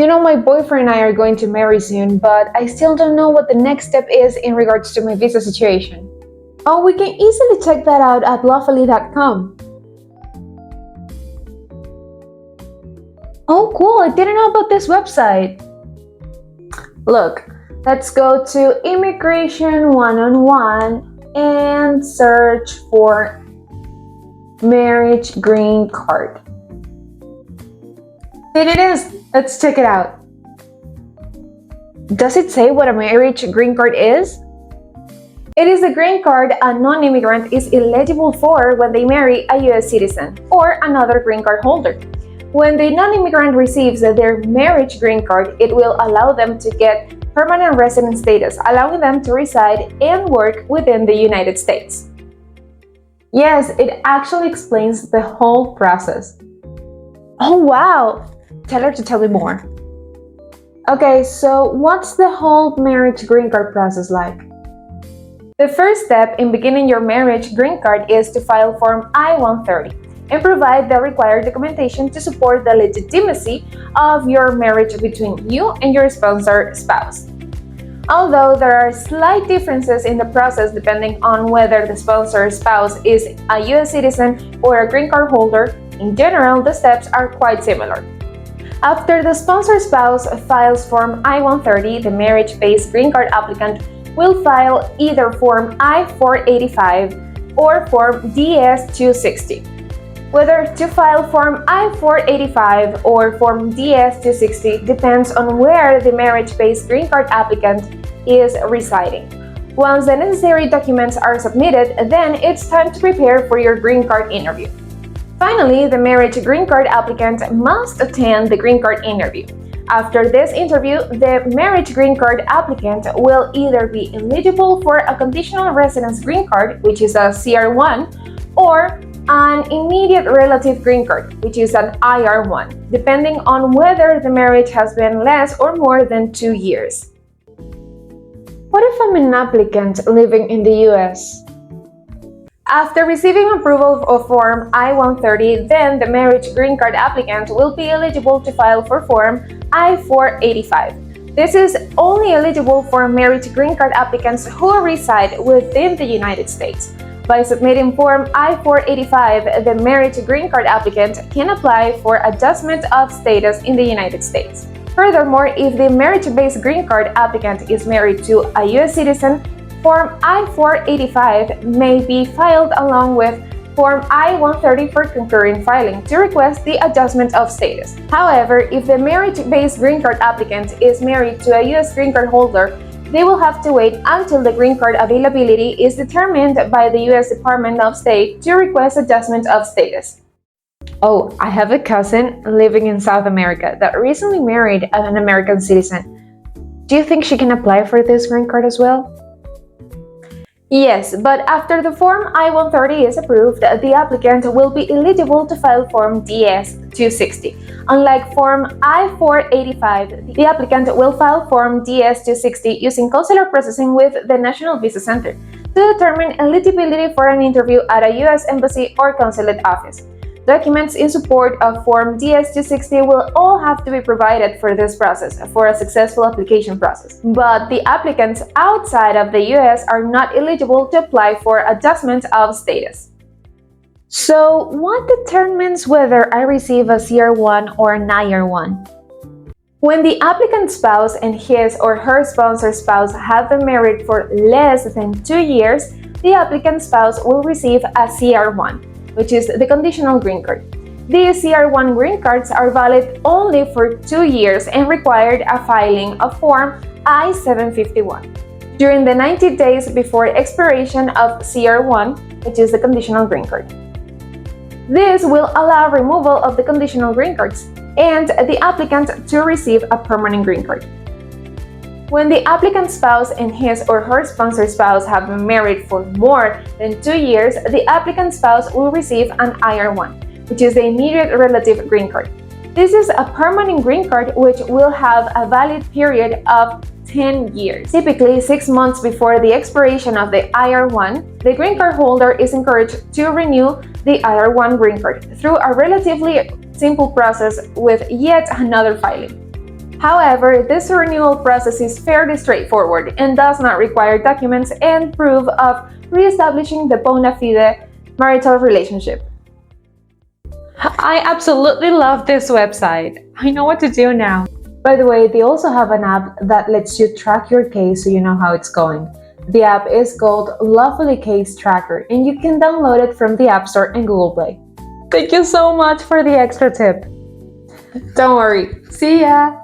You know, my boyfriend and I are going to marry soon, but I still don't know what the next step is in regards to my visa situation. Oh, we can easily check that out at lawfully.com. Oh, cool, I didn't know about this website. Look, let's go to Immigration 101 and search for marriage green card. There it is! Let's check it out. Does it say what a marriage green card is? It is a green card a non-immigrant is eligible for when they marry a U.S. citizen or another green card holder. When the non-immigrant receives their marriage green card, it will allow them to get permanent resident status, allowing them to reside and work within the United States. Yes, it actually explains the whole process. Oh wow! Tell her to tell me more. Okay, so what's the whole marriage green card process like? The first step in beginning your marriage green card is to file Form I-130 and provide the required documentation to support the legitimacy of your marriage between you and your sponsor spouse. Although there are slight differences in the process depending on whether the sponsor spouse is a U.S. citizen or a green card holder, in general, the steps are quite similar. After the sponsor spouse files Form I-130, the marriage-based green card applicant will file either Form I-485 or Form DS-260. Whether to file Form I-485 or Form DS-260 depends on where the marriage-based green card applicant is residing. Once the necessary documents are submitted, then it's time to prepare for your green card interview. Finally, the marriage green card applicant must attend the green card interview. After this interview, the marriage green card applicant will either be eligible for a conditional residence green card, which is a CR1, or an immediate relative green card, which is an IR1, depending on whether the marriage has been less or more than 2 years. What if I'm an applicant living in the US? After receiving approval of Form I-130, then the marriage green card applicant will be eligible to file for Form I-485. This is only eligible for marriage green card applicants who reside within the United States. By submitting Form I-485, the marriage green card applicant can apply for adjustment of status in the United States. Furthermore, if the marriage-based green card applicant is married to a U.S. citizen, Form I-485 may be filed along with Form I-130 for concurrent filing to request the adjustment of status. However, if the marriage-based green card applicant is married to a U.S. green card holder, they will have to wait until the green card availability is determined by the U.S. Department of State to request adjustment of status. Oh, I have a cousin living in South America that recently married an American citizen. Do you think she can apply for this green card as well? Yes, but after the Form I-130 is approved, the applicant will be eligible to file Form DS-260. Unlike Form I-485, the applicant will file Form DS-260 using consular processing with the National Visa Center to determine eligibility for an interview at a U.S. Embassy or consulate office. Documents in support of Form DS-260 will all have to be provided for this process for a successful application process. But the applicants outside of the U.S. are not eligible to apply for adjustment of status. So, what determines whether I receive a CR1 or an IR1? When the applicant's spouse and his or her sponsor spouse have been married for less than 2 years, the applicant's spouse will receive a CR1, which is the conditional green card. These CR1 green cards are valid only for 2 years and required a filing of Form I-751 during the 90 days before expiration of CR1, which is the conditional green card. This will allow removal of the conditional green cards and the applicant to receive a permanent green card. When the applicant's spouse and his or her sponsor spouse have been married for more than 2 years, the applicant's spouse will receive an IR1, which is the immediate relative green card. This is a permanent green card which will have a valid period of 10 years. Typically, 6 months before the expiration of the IR1, the green card holder is encouraged to renew the IR1 green card through a relatively simple process with yet another filing. However, this renewal process is fairly straightforward and does not require documents and proof of reestablishing the bona fide marital relationship. I absolutely love this website. I know what to do now. By the way, they also have an app that lets you track your case so you know how it's going. The app is called Lawfully Case Tracker, and you can download it from the App Store and Google Play. Thank you so much for the extra tip. Don't worry. See ya!